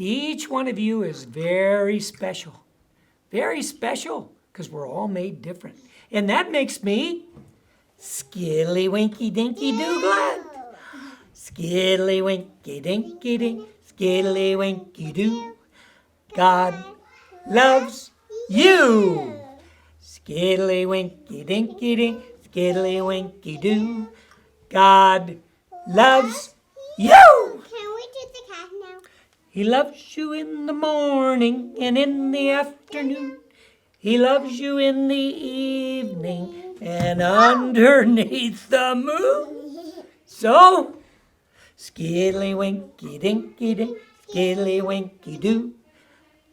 Each one of you is very special. Very special, because we're all made different. And that makes me Skilly Winky Dinky Doo Glad. Skilly Winky Dinky Dink, Skilly Winky Doo. God loves you. Skiddly Winky Dinky Dink, Skiddly Winky Doo. God loves you. Can we do the cat now? He loves you in the morning and in the afternoon. He loves you in the evening and underneath the moon. So, skiddly winky dinky dink, skiddly winky doo.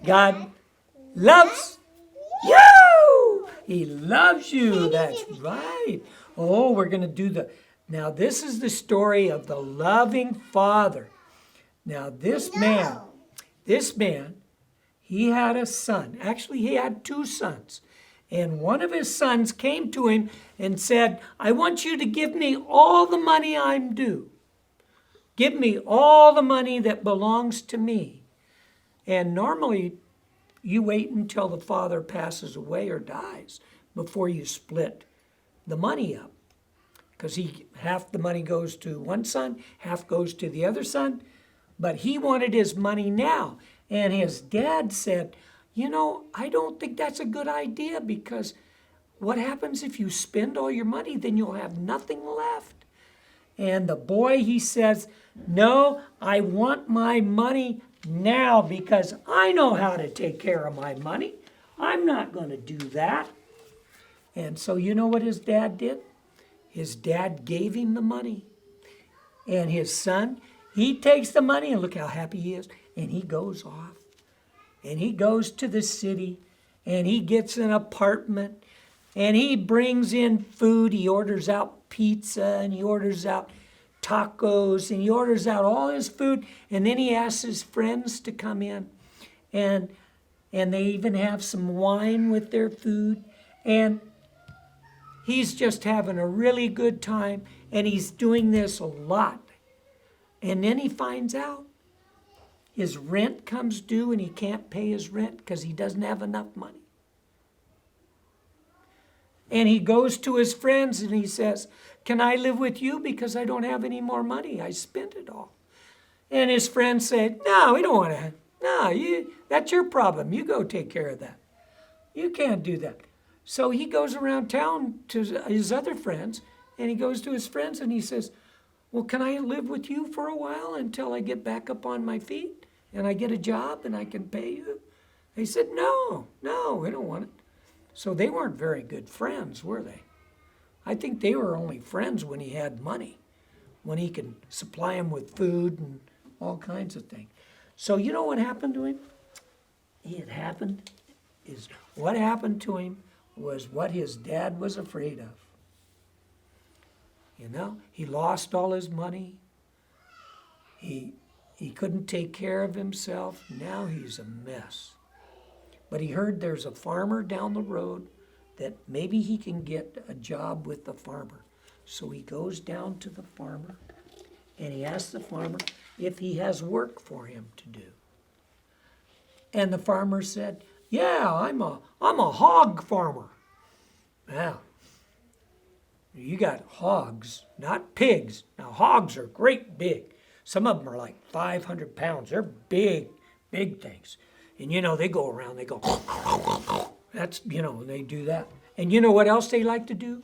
God loves you. He loves you. That's right. Oh, we're going to do now this is the story of the loving Father. Now this man, he had a son. Actually, he had two sons. And one of his sons came to him and said, I want you to give me all the money I'm due. Give me all the money that belongs to me. And normally, you wait until the father passes away or dies before you split the money up. Because half the money goes to one son, half goes to the other son. But he wanted his money now. And his dad said, I don't think that's a good idea, because what happens if you spend all your money? Then you'll have nothing left. And the boy, he says, no, I want my money now because I know how to take care of my money. I'm not going to do that. And so you know what his dad did? His dad gave him the money. And his son, he takes the money, and look how happy he is. And he goes off. And he goes to the city. And he gets an apartment. And he brings in food. He orders out pizza. And he orders out tacos. And he orders out all his food. And then he asks his friends to come in. And they even have some wine with their food. And he's just having a really good time. And he's doing this a lot. And then he finds out his rent comes due and he can't pay his rent because he doesn't have enough money. And he goes to his friends and he says, can I live with you because I don't have any more money? I spent it all. And his friends said, no, we don't want to. No, that's your problem. You go take care of that. You can't do that. So he goes around town to his other friends, and he goes to his friends and he says, well, can I live with you for a while until I get back up on my feet and I get a job and I can pay you? They said, no, we don't want it. So they weren't very good friends, were they? I think they were only friends when he had money, when he could supply him with food and all kinds of things. So you know what happened to him? What happened to him was what his dad was afraid of. He lost all his money. He couldn't take care of himself. Now he's a mess. But he heard there's a farmer down the road that maybe he can get a job with the farmer. So he goes down to the farmer and he asks the farmer if he has work for him to do. And the farmer said, yeah, I'm a hog farmer. Now, you got hogs, not pigs. Now, hogs are great big. Some of them are like 500 pounds. They're big, big things. And, they go around, they go, that's, they do that. And you know what else they like to do?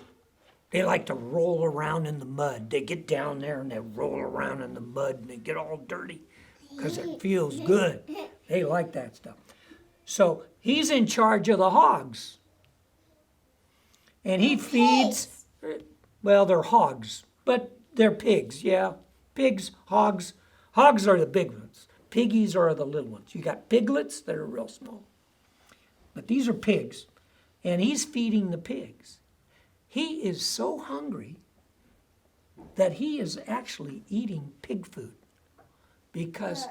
They like to roll around in the mud. They get down there and they roll around in the mud and they get all dirty because it feels good. They like that stuff. So he's in charge of the hogs. And he feeds, well, they're hogs, but they're pigs, yeah. Pigs, hogs. Hogs are the big ones. Piggies are the little ones. You got piglets that are real small. But these are pigs. And he's feeding the pigs. He is so hungry that he is actually eating pig food. Because,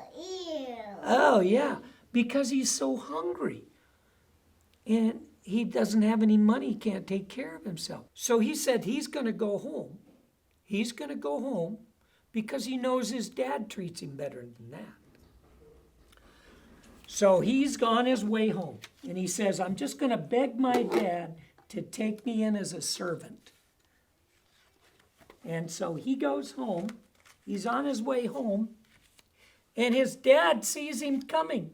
oh yeah, because he's so hungry. And he doesn't have any money, he can't take care of himself. So he said he's going to go home. He's going to go home because he knows his dad treats him better than that. So he's on his way home, and he says, I'm just going to beg my dad to take me in as a servant. And so he goes home. He's on his way home, and his dad sees him coming.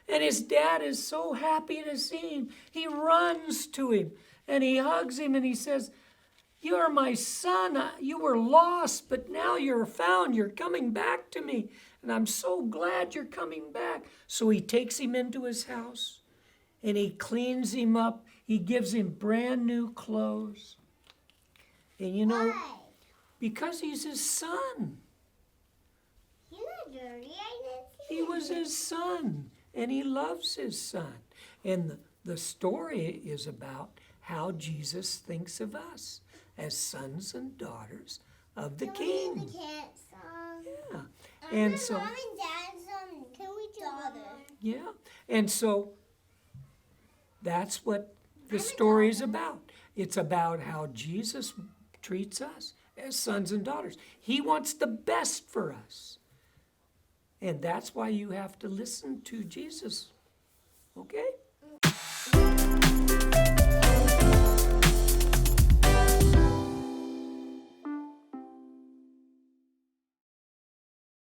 And his dad is so happy to see him. He runs to him, and he hugs him, and he says, you're my son. You were lost, but now you're found. You're coming back to me. And I'm so glad you're coming back. So he takes him into his house and he cleans him up. He gives him brand new clothes. And you know, Why? because he's his son. He's not dirty. I didn't see He was his son, and he loves his son. And the story is about how Jesus thinks of us as sons and daughters of the Can King. we do the cat song? Yeah. I'm And my so, mom and dad's Can we do daughter? yeah. And so that's what the story is about. It's about how Jesus treats us as sons and daughters. He wants the best for us. And that's why you have to listen to Jesus. Okay?